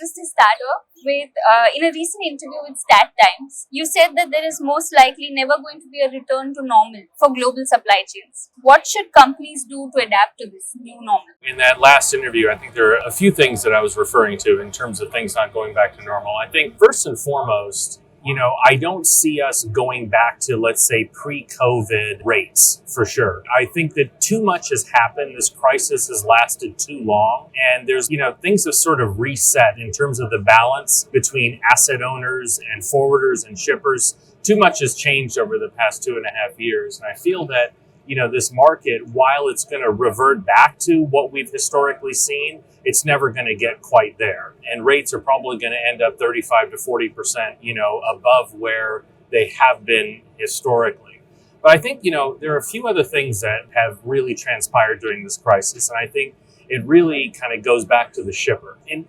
just to start off with, in a recent interview with Stat Times, you said that there is most likely never going to be a return to normal for global supply chains. What should companies do to adapt to this new normal? In that last interview, I think there are a few things that I was referring to in terms of things not going back to normal. I think first and foremost, I don't see us going back to, let's say, pre-COVID rates for sure. I think that too much has happened. This crisis has lasted too long. And there's, things have sort of reset in terms of the balance between asset owners and forwarders and shippers. Too much has changed over the past 2.5 years. And I feel that, this market, while it's going to revert back to what we've historically seen, it's never going to get quite there. And rates are probably going to end up 35 to 40%, above where they have been historically. But I think, there are a few other things that have really transpired during this crisis. And I think it really kind of goes back to the shipper. And,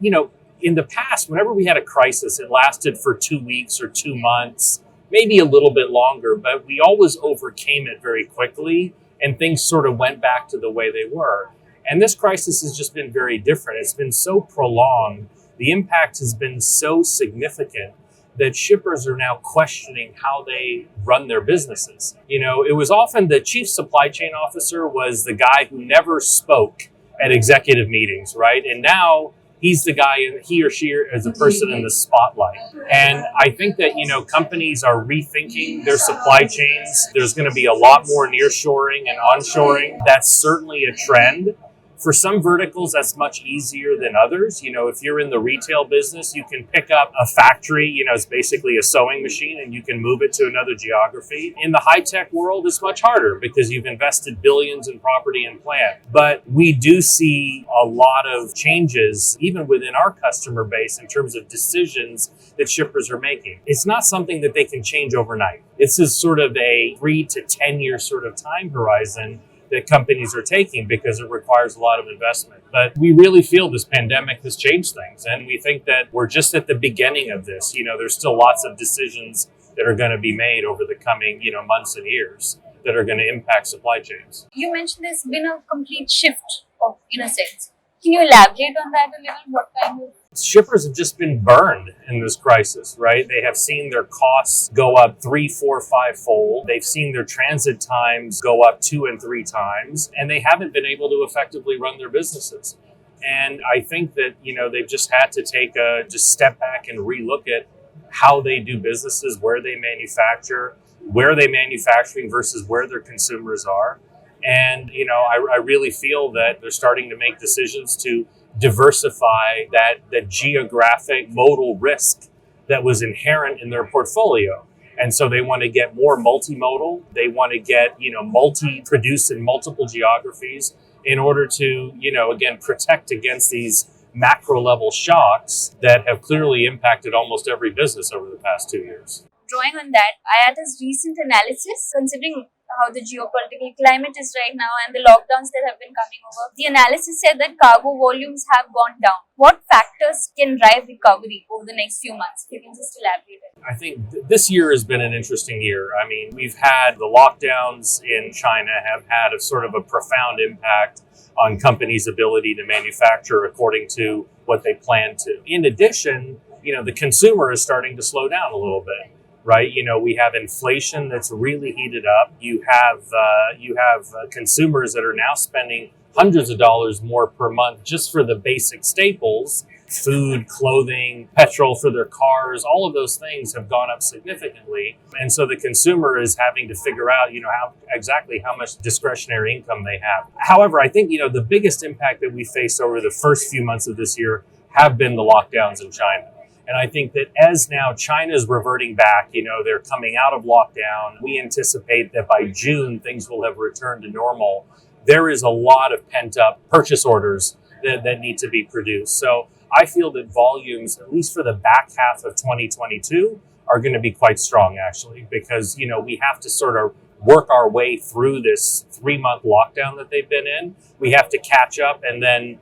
in the past, whenever we had a crisis, it lasted for 2 weeks or 2 months, maybe a little bit longer, but we always overcame it very quickly and things sort of went back to the way they were. And this crisis has just been very different. It's been so prolonged. The impact has been so significant that shippers are now questioning how they run their businesses. It was often the chief supply chain officer was the guy who never spoke at executive meetings, right? And now he's the guy, and he or she is a person in the spotlight. And I think that, companies are rethinking their supply chains. There's going to be a lot more nearshoring and onshoring. That's certainly a trend. For some verticals, that's much easier than others. If you're in the retail business, you can pick up a factory, it's basically a sewing machine, and you can move it to another geography. In the high-tech world, it's much harder because you've invested billions in property and plant. But we do see a lot of changes, even within our customer base, in terms of decisions that shippers are making. It's not something that they can change overnight. This is sort of a 3 to 10 year sort of time horizon that companies are taking because it requires a lot of investment. But we really feel this pandemic has changed things. And we think that we're just at the beginning of this. There's still lots of decisions that are going to be made over the coming, months and years that are going to impact supply chains. You mentioned there's been a complete shift in a sense. Can you elaborate on that a little? What kind of... Shippers have just been burned in this crisis, right? They have seen their costs go up 3, 4, 5-fold. They've seen their transit times go up 2 and 3 times, and they haven't been able to effectively run their businesses. And I think that, they've just had to take just step back and relook at how they do businesses, where they manufacture, where they're manufacturing versus where their consumers are. And, I really feel that they're starting to make decisions to diversify that geographic modal risk that was inherent in their portfolio. And so they want to get more multimodal. They want to get, multi-produced in multiple geographies in order to, again, protect against these macro level shocks that have clearly impacted almost every business over the past 2 years. Drawing on that, IATA's recent analysis, considering how the geopolitical climate is right now and the lockdowns that have been coming over, the analysis said that cargo volumes have gone down. What factors can drive recovery over the next few months? If you can just elaborate it. I think this year has been an interesting year. I mean, we've had the lockdowns in China have had a sort of a profound impact on companies' ability to manufacture according to what they plan to. In addition, the consumer is starting to slow down a little bit. Right, we have inflation that's really heated up. You have consumers that are now spending hundreds of dollars more per month just for the basic staples, food, clothing, petrol for their cars. All of those things have gone up significantly, and so the consumer is having to figure out, how much discretionary income they have. However, I think the biggest impact that we faced over the first few months of this year have been the lockdowns in China. And I think that as now China's reverting back, they're coming out of lockdown. We anticipate that by June, things will have returned to normal. There is a lot of pent up purchase orders that need to be produced. So I feel that volumes, at least for the back half of 2022, are going to be quite strong, actually, because, we have to sort of work our way through this 3-month lockdown that they've been in. We have to catch up, and then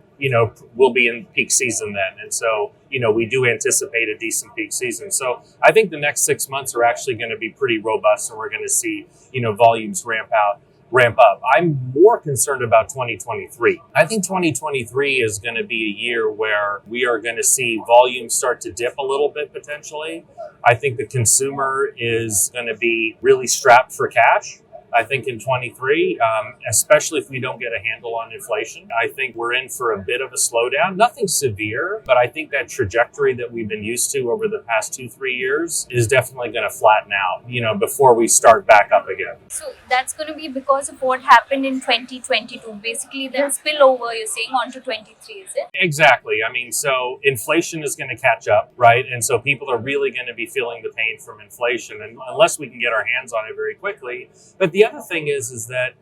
we'll be in peak season then. And so, we do anticipate a decent peak season. So I think the next 6 months are actually going to be pretty robust, and we're going to see, volumes ramp out. ramp up. I'm more concerned about 2023. I think 2023 is going to be a year where we are going to see volumes start to dip a little bit potentially. I think the consumer is going to be really strapped for cash. I think in 23, especially if we don't get a handle on inflation, I think we're in for a bit of a slowdown. Nothing severe, but I think that trajectory that we've been used to over the past 2-3 years is definitely going to flatten out, before we start back up again. So that's going to be because of what happened in 2022. Basically, the spillover you're saying onto 23, is it? Exactly. I mean, so inflation is going to catch up, right? And so people are really going to be feeling the pain from inflation, and unless we can get our hands on it very quickly. But the other thing is that,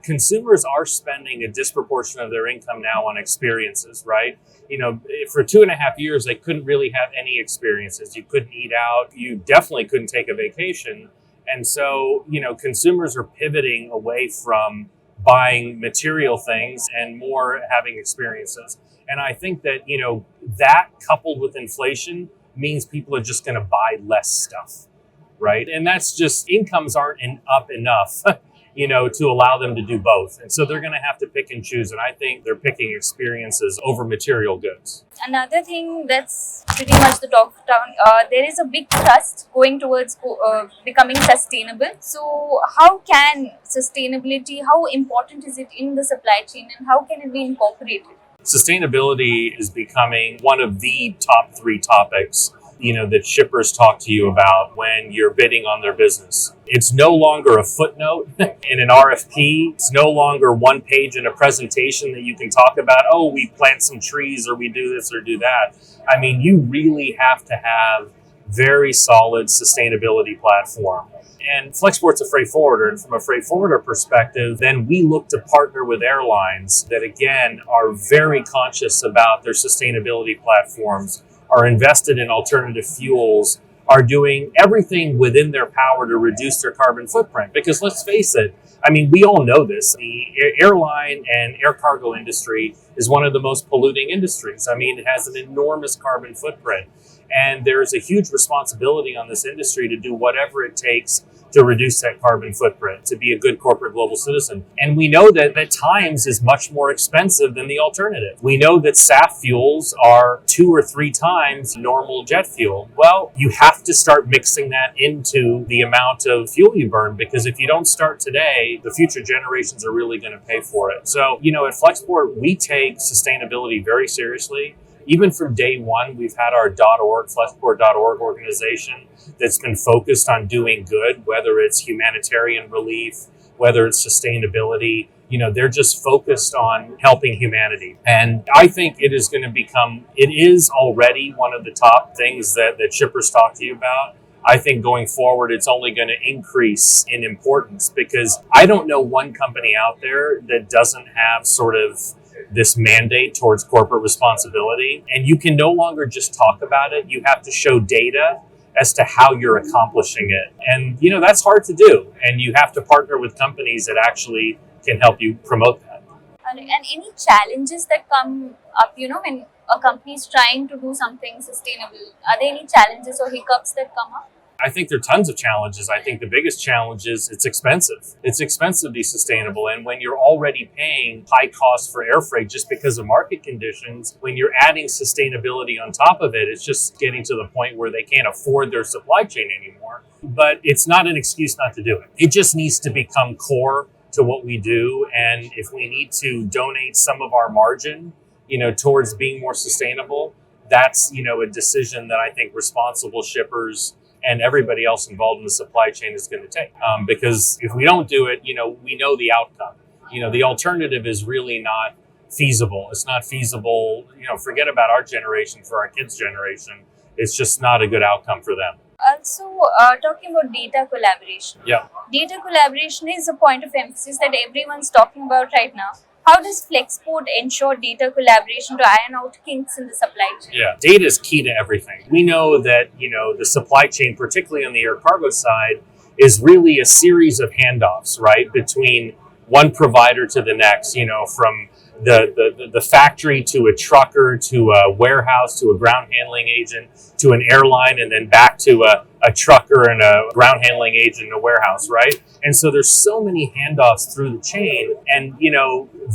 consumers are spending a disproportion of their income now on experiences, right? For 2.5 years, they couldn't really have any experiences. You couldn't eat out. You definitely couldn't take a vacation. And so, consumers are pivoting away from buying material things and more having experiences. And I think that, that coupled with inflation means people are just going to buy less stuff, right? And that's just, incomes aren't up enough, to allow them to do both. And so they're going to have to pick and choose. And I think they're picking experiences over material goods. Another thing that's pretty much the talk of town, there is a big thrust going towards becoming sustainable. So how can sustainability, how important is it in the supply chain, and how can it be incorporated? Sustainability is becoming one of the top 3 topics that shippers talk to you about when you're bidding on their business. It's no longer a footnote in an RFP. It's no longer one page in a presentation that you can talk about, oh, we plant some trees or we do this or do that. I mean, you really have to have very solid sustainability platform. And Flexport's a freight forwarder, and from a freight forwarder perspective, then we look to partner with airlines that, again, are very conscious about their sustainability platforms, are invested in alternative fuels, are doing everything within their power to reduce their carbon footprint. Because let's face it, I mean, we all know this. The airline and air cargo industry is one of the most polluting industries. I mean, it has an enormous carbon footprint. And there's a huge responsibility on this industry to do whatever it takes to reduce that carbon footprint, to be a good corporate global citizen. And we know that at times is much more expensive than the alternative. We know that SAF fuels are 2 or 3 times normal jet fuel. Well, you have to start mixing that into the amount of fuel you burn, because if you don't start today, the future generations are really going to pay for it. So, at Flexport, we take sustainability very seriously. Even from day one, we've had our .org, Flexport.org organization that's been focused on doing good, whether it's humanitarian relief, whether it's sustainability. They're just focused on helping humanity. And I think it is already one of the top things that shippers talk to you about. I think going forward, it's only going to increase in importance, because I don't know one company out there that doesn't have sort of this mandate towards corporate responsibility. And you can no longer just talk about it. You have to show data as to how you're accomplishing it. And, that's hard to do. And you have to partner with companies that actually can help you promote that. And any challenges that come up, when a company is trying to do something sustainable, are there any challenges or hiccups that come up? I think there are tons of challenges. I think the biggest challenge is it's expensive. It's expensive to be sustainable. And when you're already paying high costs for air freight just because of market conditions, when you're adding sustainability on top of it, it's just getting to the point where they can't afford their supply chain anymore. But it's not an excuse not to do it. It just needs to become core to what we do. And if we need to donate some of our margin, towards being more sustainable, that's, a decision that I think responsible shippers and everybody else involved in the supply chain is going to take. Because if we don't do it, we know the outcome. The alternative is really not feasible. It's not feasible. Forget about our generation, for our kids' generation. It's just not a good outcome for them. Also, talking about data collaboration. Yeah. Data collaboration is a point of emphasis that everyone's talking about right now. How does Flexport ensure data collaboration to iron out kinks in the supply chain? Yeah, data is key to everything. We know that, the supply chain, particularly on the air cargo side, is really a series of handoffs, right, between one provider to the next, from the factory to a trucker to a warehouse to a ground handling agent to an airline and then back to a trucker and a ground handling agent in a warehouse, right? And so there's so many handoffs through the chain, and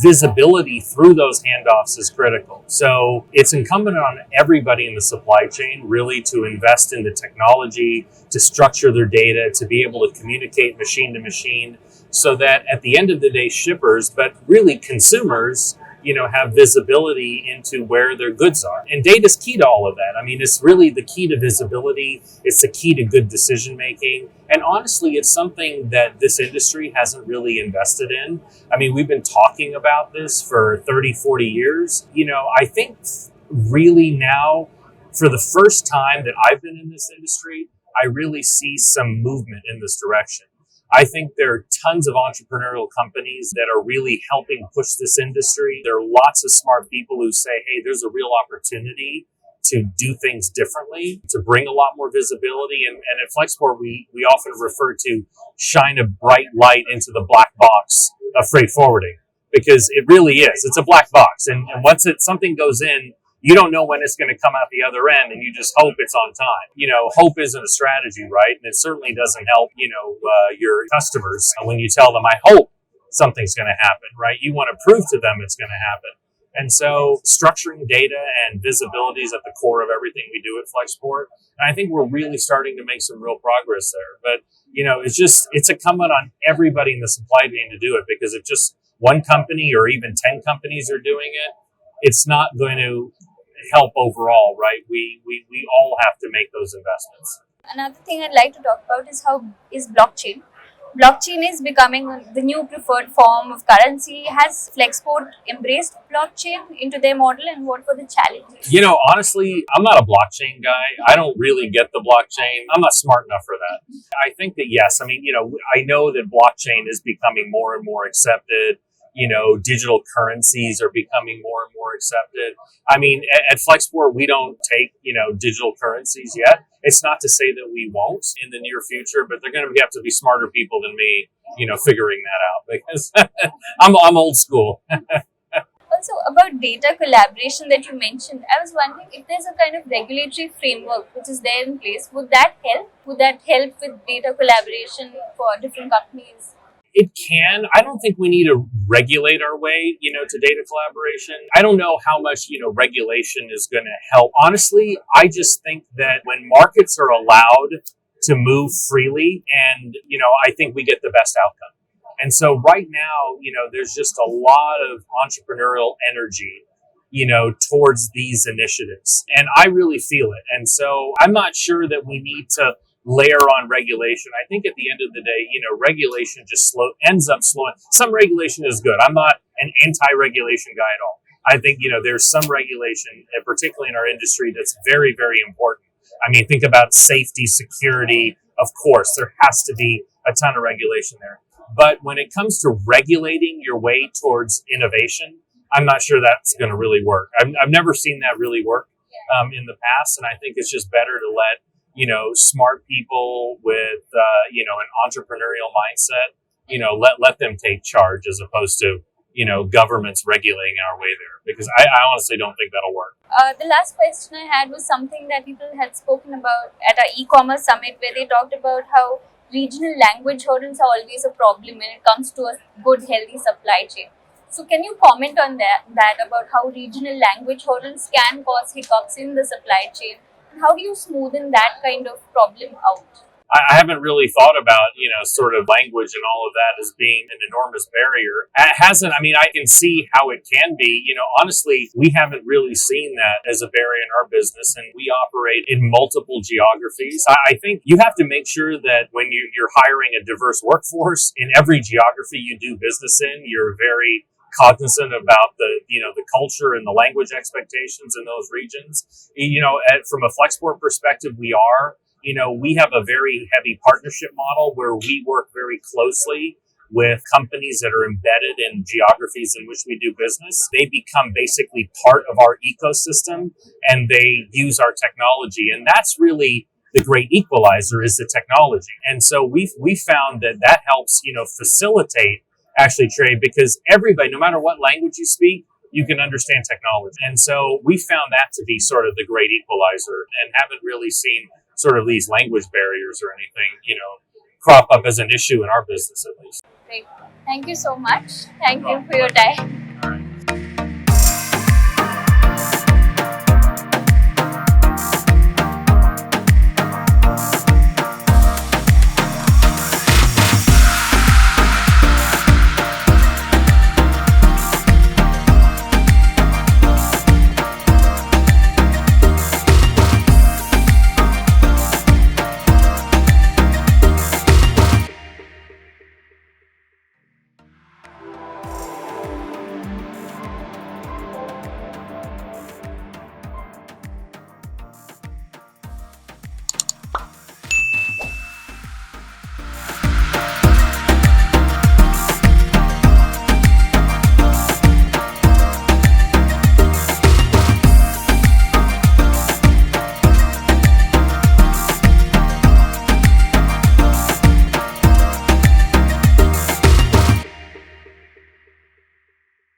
visibility through those handoffs is critical. So it's incumbent on everybody in the supply chain really to invest in the technology, to structure their data, to be able to communicate machine to machine, so that at the end of the day, shippers, but really consumers, have visibility into where their goods are. And data is key to all of that. I mean, it's really the key to visibility. It's the key to good decision making. And honestly, it's something that this industry hasn't really invested in. I mean, we've been talking about this for 30, 40 years. I think really now, for the first time that I've been in this industry, I really see some movement in this direction. I think there are tons of entrepreneurial companies that are really helping push this industry. There are lots of smart people who say, hey, there's a real opportunity to do things differently, to bring a lot more visibility. And at Flexport, we often refer to shine a bright light into the black box of freight forwarding, because it really is. It's a black box. And once something goes in, you don't know when it's going to come out the other end, and you just hope it's on time. Hope isn't a strategy, right? And it certainly doesn't help, your customers when you tell them, I hope something's going to happen, right? You want to prove to them it's going to happen. And so structuring data and visibility is at the core of everything we do at Flexport. And I think we're really starting to make some real progress there. But, it's incumbent on everybody in the supply chain to do it, because if just one company or even 10 companies are doing it, it's not going to help overall, right? We all have to make those investments. Another thing I'd like to talk about is blockchain. Blockchain is becoming the new preferred form of currency. Has Flexport embraced blockchain into their model, and what were the challenges? Honestly, I'm not a blockchain guy. I don't really get the blockchain. I'm not smart enough for that. I think that, yes, I mean, I know that blockchain is becoming more and more accepted. Digital currencies are becoming more and more accepted. I mean, at Flexport, we don't take, digital currencies yet. It's not to say that we won't in the near future, but they're going to have to be smarter people than me, figuring that out, because I'm old school. Also, about data collaboration that you mentioned, I was wondering if there's a kind of regulatory framework which is there in place. Would that help? Would that help with data collaboration for different companies? It can. I don't think we need to regulate our way, to data collaboration. I don't know how much, regulation is going to help. Honestly, I just think that when markets are allowed to move freely, and, I think we get the best outcome. And so right now, there's just a lot of entrepreneurial energy, towards these initiatives. And I really feel it. And so I'm not sure that we need to layer on regulation. I think at the end of the day, regulation just ends up slowing. Some regulation is good. I'm not an anti-regulation guy at all. I think, there's some regulation, particularly in our industry, that's very, very important. I mean, think about safety, security. Of course, there has to be a ton of regulation there. But when it comes to regulating your way towards innovation, I'm not sure that's going to really work. I've never seen that really work in the past. And I think it's just better to let smart people with, an entrepreneurial mindset, let them take charge, as opposed to, governments regulating our way there, because I honestly don't think that'll work. The last question I had was something that people had spoken about at our e-commerce summit, where they talked about how regional language hurdles are always a problem when it comes to a good, healthy supply chain. So can you comment on that about how regional language hurdles can cause hiccups in the supply chain? How do you smoothen that kind of problem out? I haven't really thought about, sort of language and all of that as being an enormous barrier. It hasn't. I mean, I can see how it can be. Honestly, we haven't really seen that as a barrier in our business, and we operate in multiple geographies. I think you have to make sure that when you're hiring a diverse workforce in every geography you do business in, you're very cognizant about the culture and the language expectations in those regions. From a Flexport perspective, we have a very heavy partnership model where we work very closely with companies that are embedded in geographies in which we do business. They become basically part of our ecosystem, and they use our technology. And that's really the great equalizer, is the technology. And so we found that helps, facilitate actually trade, because everybody, no matter what language you speak, you can understand technology. And so we found that to be sort of the great equalizer, and haven't really seen sort of these language barriers or anything, crop up as an issue in our business, at least. Great. Thank you so much. Thank you for your time.